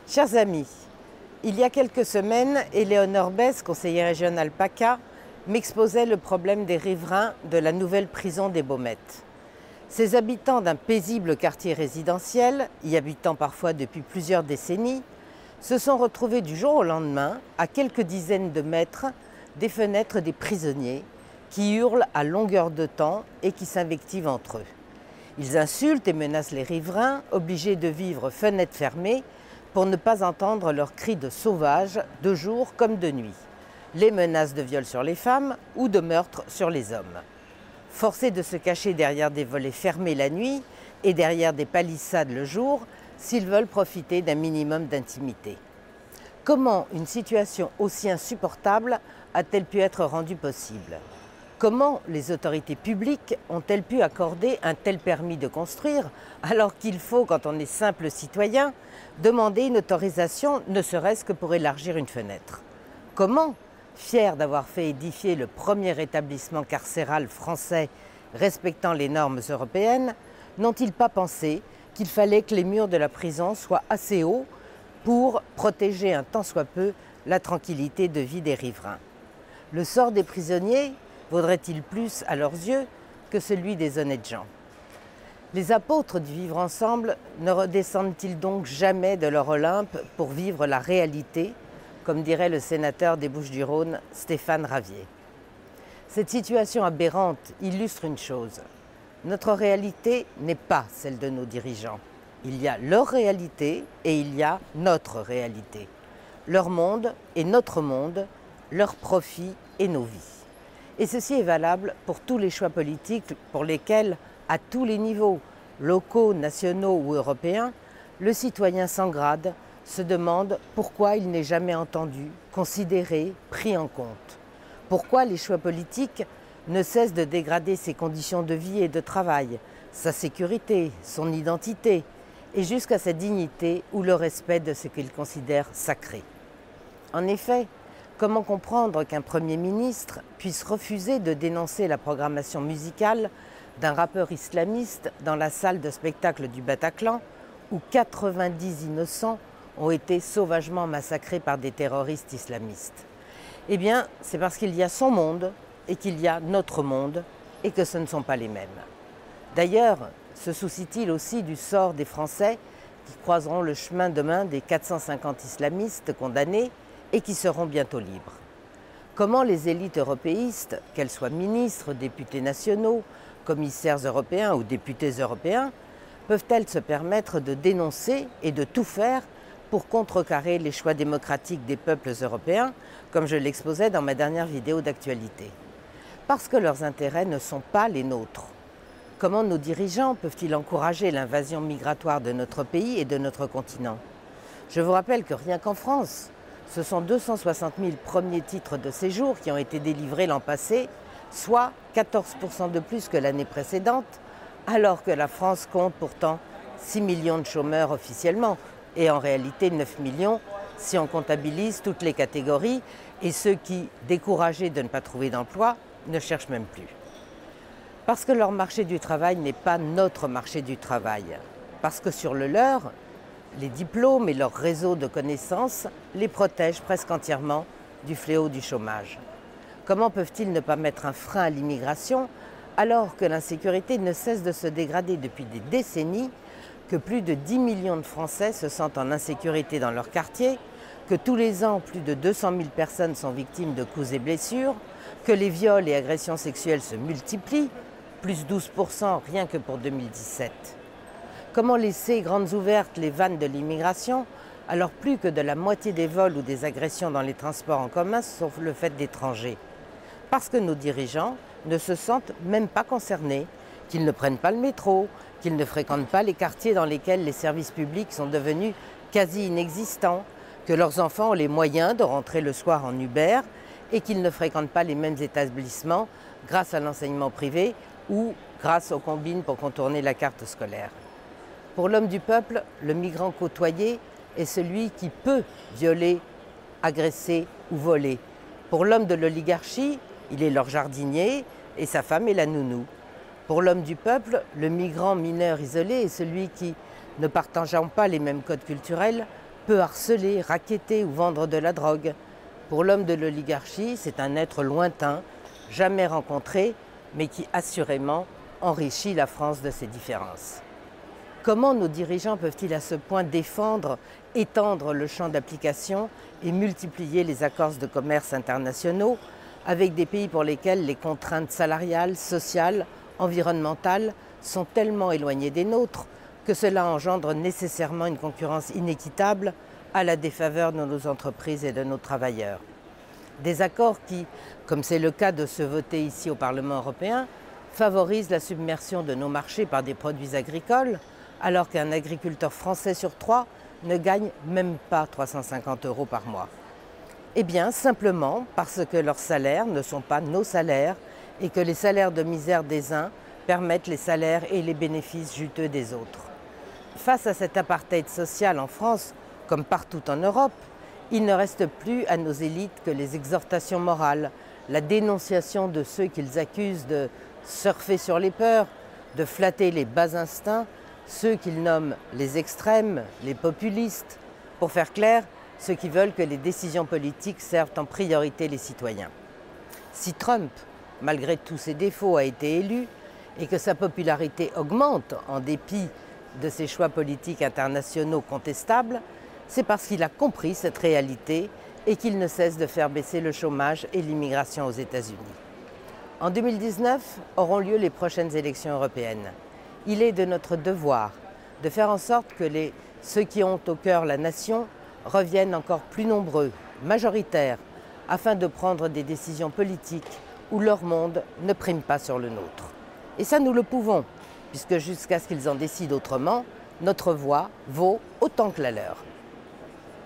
Chers amis, il y a quelques semaines, Éléonore Besse, conseillère régionale PACA, m'exposait le problème des riverains de la nouvelle prison des Baumettes. Ces habitants d'un paisible quartier résidentiel, y habitant parfois depuis plusieurs décennies, se sont retrouvés du jour au lendemain, à quelques dizaines de mètres, des fenêtres des prisonniers qui hurlent à longueur de temps et qui s'invectivent entre eux. Ils insultent et menacent les riverains, obligés de vivre fenêtres fermées pour ne pas entendre leurs cris de sauvages, de jour comme de nuit, les menaces de viol sur les femmes ou de meurtre sur les hommes. Forcés de se cacher derrière des volets fermés la nuit et derrière des palissades le jour, s'ils veulent profiter d'un minimum d'intimité. Comment une situation aussi insupportable a-t-elle pu être rendue possible ? Comment les autorités publiques ont-elles pu accorder un tel permis de construire alors qu'il faut, quand on est simple citoyen, demander une autorisation ne serait-ce que pour élargir une fenêtre? Comment, fiers d'avoir fait édifier le premier établissement carcéral français respectant les normes européennes, n'ont-ils pas pensé qu'il fallait que les murs de la prison soient assez hauts pour protéger un tant soit peu la tranquillité de vie des riverains? Le sort des prisonniers vaudrait-il plus à leurs yeux que celui des honnêtes gens? Les apôtres du vivre ensemble ne redescendent-ils donc jamais de leur Olympe pour vivre la réalité, comme dirait le sénateur des Bouches-du-Rhône, Stéphane Ravier? Cette situation aberrante illustre une chose. Notre réalité n'est pas celle de nos dirigeants. Il y a leur réalité et il y a notre réalité. Leur monde et notre monde, leurs profits et nos vies. Et ceci est valable pour tous les choix politiques pour lesquels, à tous les niveaux, locaux, nationaux ou européens, le citoyen sans grade se demande pourquoi il n'est jamais entendu, considéré, pris en compte. Pourquoi les choix politiques ne cessent de dégrader ses conditions de vie et de travail, sa sécurité, son identité, et jusqu'à sa dignité ou le respect de ce qu'il considère sacré. En effet, comment comprendre qu'un Premier ministre puisse refuser de dénoncer la programmation musicale d'un rappeur islamiste dans la salle de spectacle du Bataclan où 90 innocents ont été sauvagement massacrés par des terroristes islamistes? Eh bien, c'est parce qu'il y a son monde et qu'il y a notre monde et que ce ne sont pas les mêmes. D'ailleurs, se soucie-t-il aussi du sort des Français qui croiseront le chemin demain des 450 islamistes condamnés et qui seront bientôt libres? Comment les élites européistes, qu'elles soient ministres, députés nationaux, commissaires européens ou députés européens, peuvent-elles se permettre de dénoncer et de tout faire pour contrecarrer les choix démocratiques des peuples européens, comme je l'exposais dans ma dernière vidéo d'actualité? Parce que leurs intérêts ne sont pas les nôtres. Comment nos dirigeants peuvent-ils encourager l'invasion migratoire de notre pays et de notre continent? Je vous rappelle que rien qu'en France, ce sont 260 000 premiers titres de séjour qui ont été délivrés l'an passé, soit 14% de plus que l'année précédente, alors que la France compte pourtant 6 millions de chômeurs officiellement, et en réalité 9 millions si on comptabilise toutes les catégories et ceux qui, découragés de ne pas trouver d'emploi, ne cherchent même plus. Parce que leur marché du travail n'est pas notre marché du travail. Parce que sur le leur, les diplômes et leur réseau de connaissances les protègent presque entièrement du fléau du chômage. Comment peuvent-ils ne pas mettre un frein à l'immigration alors que l'insécurité ne cesse de se dégrader depuis des décennies, que plus de 10 millions de Français se sentent en insécurité dans leur quartier, que tous les ans plus de 200 000 personnes sont victimes de coups et blessures, que les viols et agressions sexuelles se multiplient, plus 12% rien que pour 2017. Comment laisser grandes ouvertes les vannes de l'immigration, alors plus que de la moitié des vols ou des agressions dans les transports en commun sont le fait d'étrangers? Parce que nos dirigeants ne se sentent même pas concernés, qu'ils ne prennent pas le métro, qu'ils ne fréquentent pas les quartiers dans lesquels les services publics sont devenus quasi inexistants, que leurs enfants ont les moyens de rentrer le soir en Uber et qu'ils ne fréquentent pas les mêmes établissements grâce à l'enseignement privé ou grâce aux combines pour contourner la carte scolaire. Pour l'homme du peuple, le migrant côtoyé est celui qui peut violer, agresser ou voler. Pour l'homme de l'oligarchie, il est leur jardinier et sa femme est la nounou. Pour l'homme du peuple, le migrant mineur isolé est celui qui, ne partageant pas les mêmes codes culturels, peut harceler, racketter ou vendre de la drogue. Pour l'homme de l'oligarchie, c'est un être lointain, jamais rencontré, mais qui assurément enrichit la France de ses différences. Comment nos dirigeants peuvent-ils à ce point défendre, étendre le champ d'application et multiplier les accords de commerce internationaux avec des pays pour lesquels les contraintes salariales, sociales, environnementales sont tellement éloignées des nôtres que cela engendre nécessairement une concurrence inéquitable à la défaveur de nos entreprises et de nos travailleurs. Des accords qui, comme c'est le cas de ceux votés ici au Parlement européen, favorisent la submersion de nos marchés par des produits agricoles, alors qu'un agriculteur français sur 3 ne gagne même pas 350 € par mois. Eh bien, simplement parce que leurs salaires ne sont pas nos salaires et que les salaires de misère des uns permettent les salaires et les bénéfices juteux des autres. Face à cet apartheid social en France, comme partout en Europe, il ne reste plus à nos élites que les exhortations morales, la dénonciation de ceux qu'ils accusent de surfer sur les peurs, de flatter les bas instincts, ceux qu'ils nomment les extrêmes, les populistes, pour faire clair, ceux qui veulent que les décisions politiques servent en priorité les citoyens. Si Trump, malgré tous ses défauts, a été élu et que sa popularité augmente en dépit de ses choix politiques internationaux contestables, c'est parce qu'il a compris cette réalité et qu'il ne cesse de faire baisser le chômage et l'immigration aux États-Unis. En 2019 auront lieu les prochaines élections européennes. Il est de notre devoir de faire en sorte que ceux qui ont au cœur la nation reviennent encore plus nombreux, majoritaires, afin de prendre des décisions politiques où leur monde ne prime pas sur le nôtre. Et ça, nous le pouvons, puisque jusqu'à ce qu'ils en décident autrement, notre voix vaut autant que la leur.